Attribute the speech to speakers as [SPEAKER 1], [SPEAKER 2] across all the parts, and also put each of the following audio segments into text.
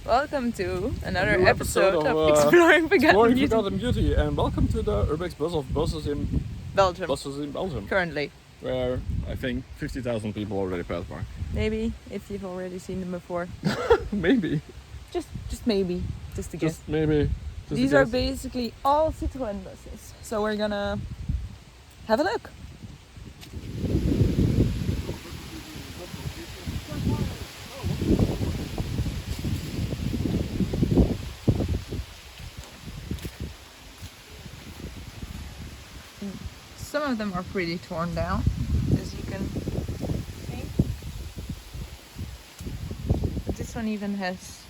[SPEAKER 1] Welcome to another
[SPEAKER 2] new
[SPEAKER 1] episode of
[SPEAKER 2] Exploring
[SPEAKER 1] Forgotten Beauty.
[SPEAKER 2] Forgotten Beauty, and welcome to the urbex bus of buses in
[SPEAKER 1] Belgium. Currently.
[SPEAKER 2] Where I think 50,000 people already passed by.
[SPEAKER 1] Maybe, if you've already seen them before.
[SPEAKER 2] Maybe.
[SPEAKER 1] Just maybe. Just a guess.
[SPEAKER 2] Just maybe.
[SPEAKER 1] These are basically all Citroën buses. So we're gonna have a look. Some of them are pretty torn down, as you can see. But this one even has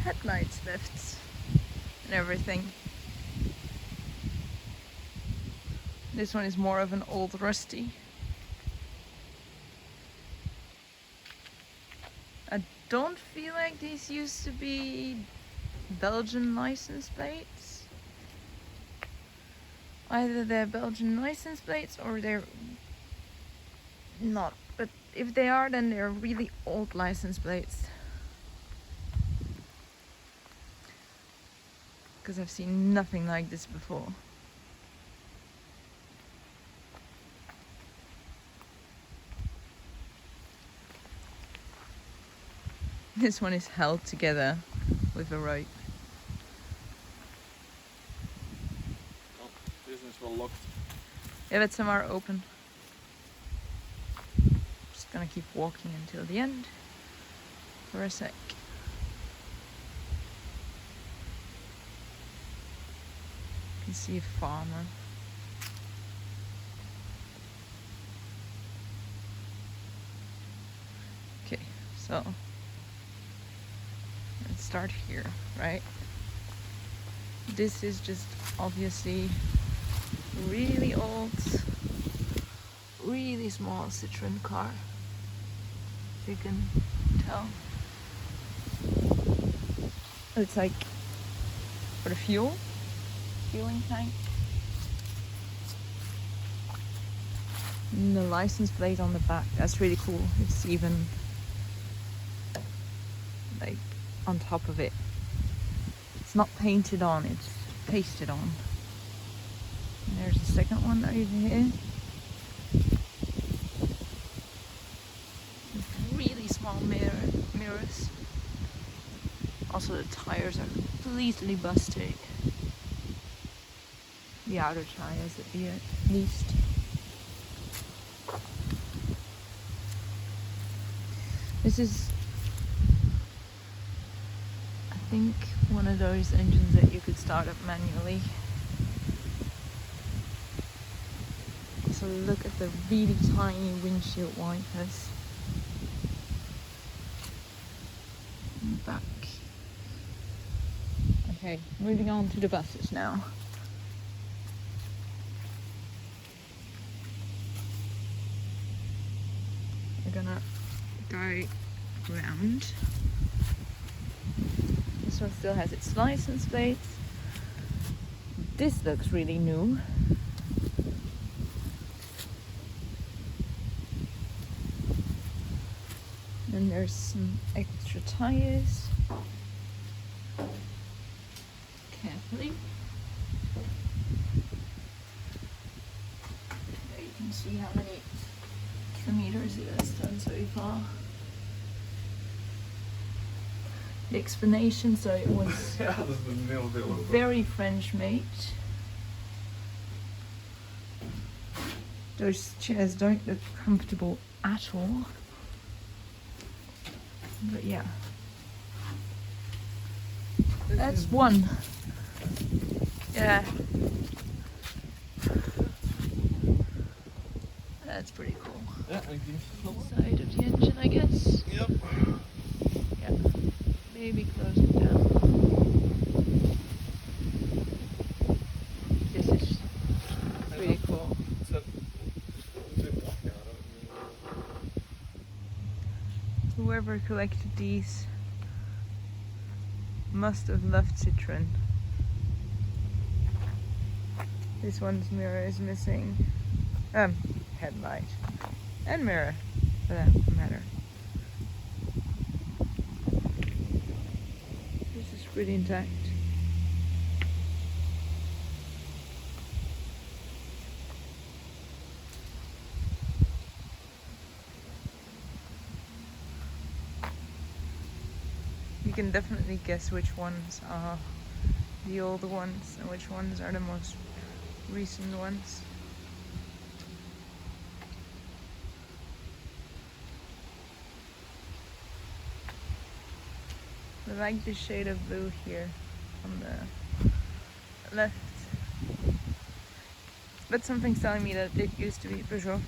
[SPEAKER 1] headlights left and everything. This one is more of an old rusty. I don't feel like these used to be Belgian license plates. Either they're Belgian license plates or they're not. But if they are, then they're really old license plates. Because I've seen nothing like this before. This one is held together with a rope.
[SPEAKER 2] Well locked.
[SPEAKER 1] Yeah, but some are open. Just gonna keep walking until the end for a sec. You can see a farmer. Okay, so let's start here, right? This is just obviously really old, really small Citroën car, if you can tell. It's like for the fueling tank. And the license plate on the back, that's really cool. It's even like on top of it. It's not painted on, it's pasted on. There's a second one over here. With really small mirrors. Also the tires are completely busted. The outer tires at least. This is, I think, one of those engines that you could start up manually. So look at the really tiny windshield wipers in the back. Okay, moving on to the buses now. We're gonna go round. This one still has its license plates. This looks really new. And there's some extra tires. Carefully. There you can see how many kilometers it has done so far. The explanation, so it was very French made. Those chairs don't look comfortable at all. But yeah, that's one. Yeah, that's pretty cool.
[SPEAKER 2] Yeah, I think so.
[SPEAKER 1] Side of the engine, I guess.
[SPEAKER 2] Yep.
[SPEAKER 1] Yeah, maybe close it down. This is pretty cool. Whoever collected these must have loved Citroën. This one's mirror is missing. Headlight and mirror, for that matter. pretty intact. You can definitely guess which ones are the older ones and which ones are the most recent ones. I like the shade of blue here on the left. But something's telling me that it used to be Peugeot.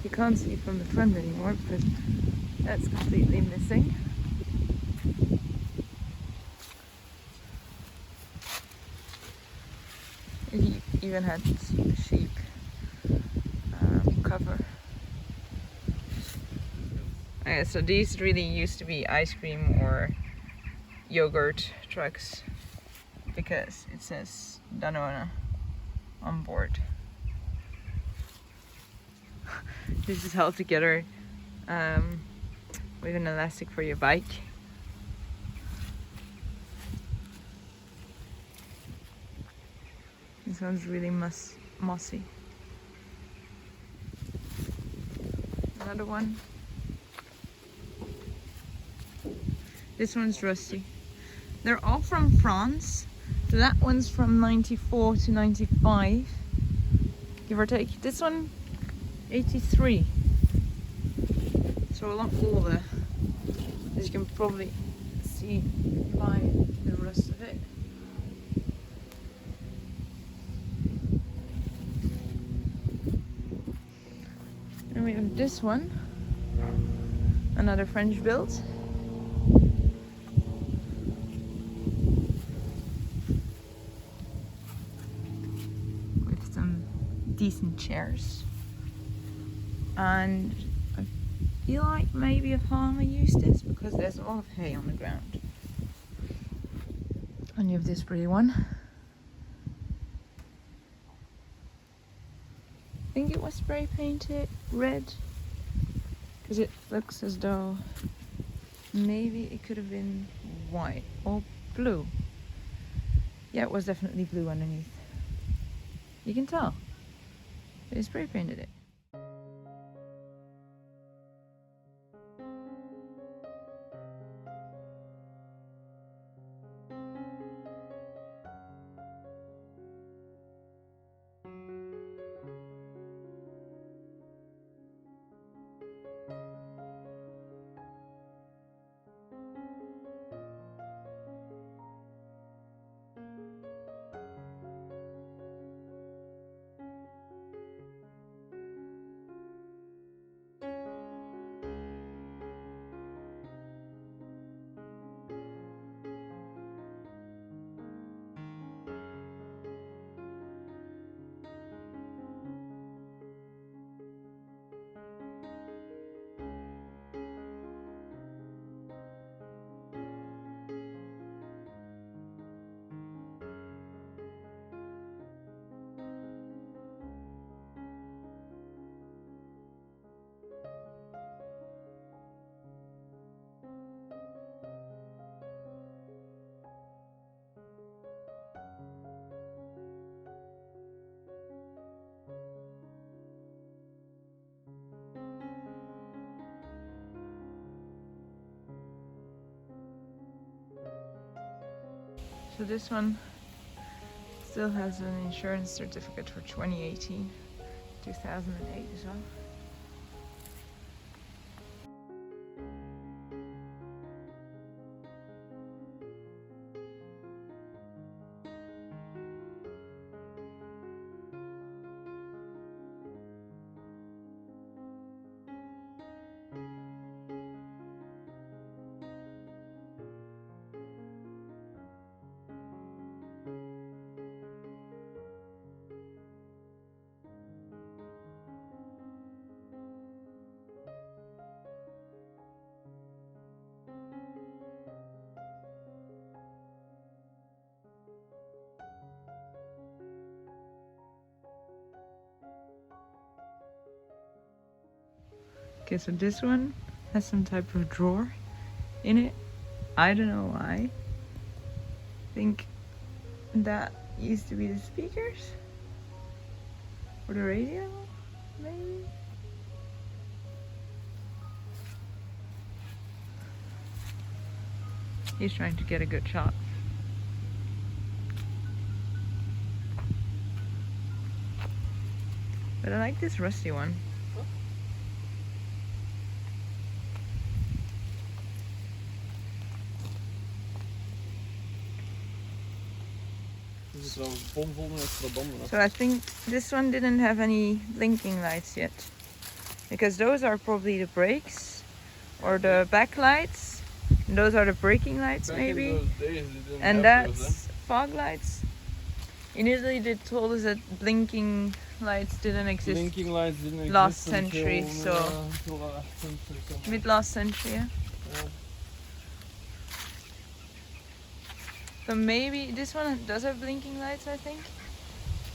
[SPEAKER 1] You can't see from the front anymore because that's completely missing. It even had sheep cover. Okay, so these really used to be ice cream or yogurt trucks because it says Danone on board. This is held together with an elastic for your bike. This one's really mossy. Another one. This one's rusty. They're all from France. So that one's from 94 to 95, give or take. This one, 83. So a lot older, as you can probably see by the rest of it. And we have this one, another French build. With some decent chairs. And I feel like maybe a farmer used this because there's a lot of hay on the ground. And you have this pretty one. I think it was spray painted red because it looks as though maybe it could have been white or blue. Yeah, it was definitely blue underneath. You can tell. They spray painted it. So this one still has an insurance certificate for 2018, 2008 as well. Okay, so this one has some type of drawer in it I don't know why. I think that used to be the speakers or the radio, maybe. He's trying to get a good shot. But I like this rusty one.
[SPEAKER 2] Dit is wel bomvol met verbanden.
[SPEAKER 1] So I think this one didn't have any blinking lights yet. Because those are probably the brakes or the backlights. And those are the braking lights maybe.
[SPEAKER 2] In those days, they didn't
[SPEAKER 1] And
[SPEAKER 2] have those,
[SPEAKER 1] that's fog lights. In Italy they told us that blinking lights didn't exist.
[SPEAKER 2] Blinking lights didn't exist
[SPEAKER 1] last century,
[SPEAKER 2] until,
[SPEAKER 1] so
[SPEAKER 2] until last century somewhere.
[SPEAKER 1] mid last century, yeah.
[SPEAKER 2] Yeah.
[SPEAKER 1] So maybe this one does have blinking lights, I think.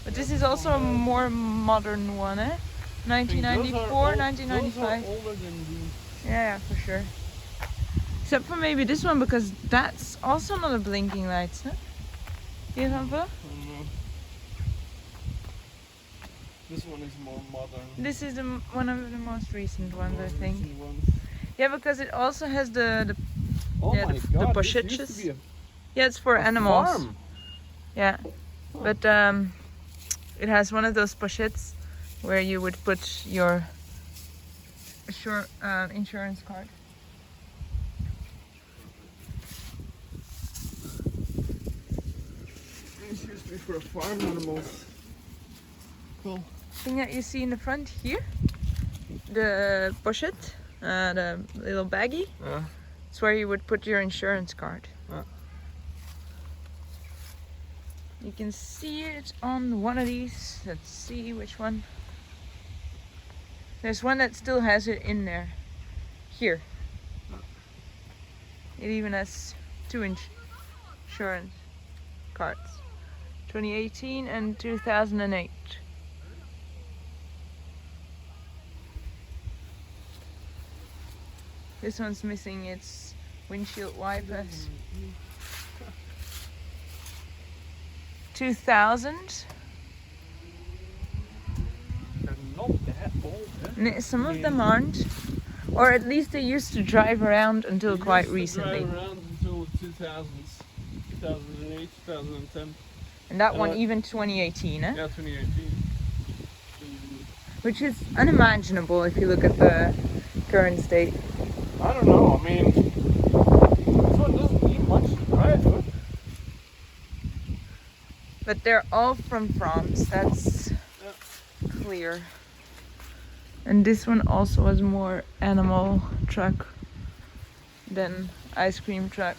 [SPEAKER 1] But this is also a more modern one, eh?
[SPEAKER 2] I think
[SPEAKER 1] 1994, 1995.
[SPEAKER 2] Those are older than these.
[SPEAKER 1] Yeah, for sure. Except for maybe this one, because that's also not a blinking lights, huh? Hier van Bo?
[SPEAKER 2] I don't know. This one is more modern.
[SPEAKER 1] This is one of the most recent ones, I think.
[SPEAKER 2] Recent ones.
[SPEAKER 1] Yeah, because it also has the
[SPEAKER 2] Oh
[SPEAKER 1] yeah,
[SPEAKER 2] my
[SPEAKER 1] the
[SPEAKER 2] god,
[SPEAKER 1] pochettes.
[SPEAKER 2] this used to be a
[SPEAKER 1] yeah, it's for animals.
[SPEAKER 2] farm.
[SPEAKER 1] Yeah, but it has one of those pochettes where you would put your insurance card.
[SPEAKER 2] This used to be for farm animals. Cool.
[SPEAKER 1] Thing that you see in the front here, the pochette, the little baggie.
[SPEAKER 2] Yeah.
[SPEAKER 1] It's where you would put your insurance card. You can see it on one of these. Let's see which one. There's one that still has it in there. Here. It even has 2 insurance cards. 2018 and 2008. This one's missing its windshield wipers. 2000.
[SPEAKER 2] They're not that old, eh?
[SPEAKER 1] Some of them aren't. Or at least they used to drive around until quite recently.
[SPEAKER 2] Drive around until 2000s. 2008, 2010.
[SPEAKER 1] And that one even 2018, eh?
[SPEAKER 2] Yeah, 2018.
[SPEAKER 1] Which is unimaginable if you look at the current state.
[SPEAKER 2] I don't know, I mean, this one doesn't need much to drive, huh?
[SPEAKER 1] But they're all from France, that's clear. And this one also was more animal truck than ice cream truck.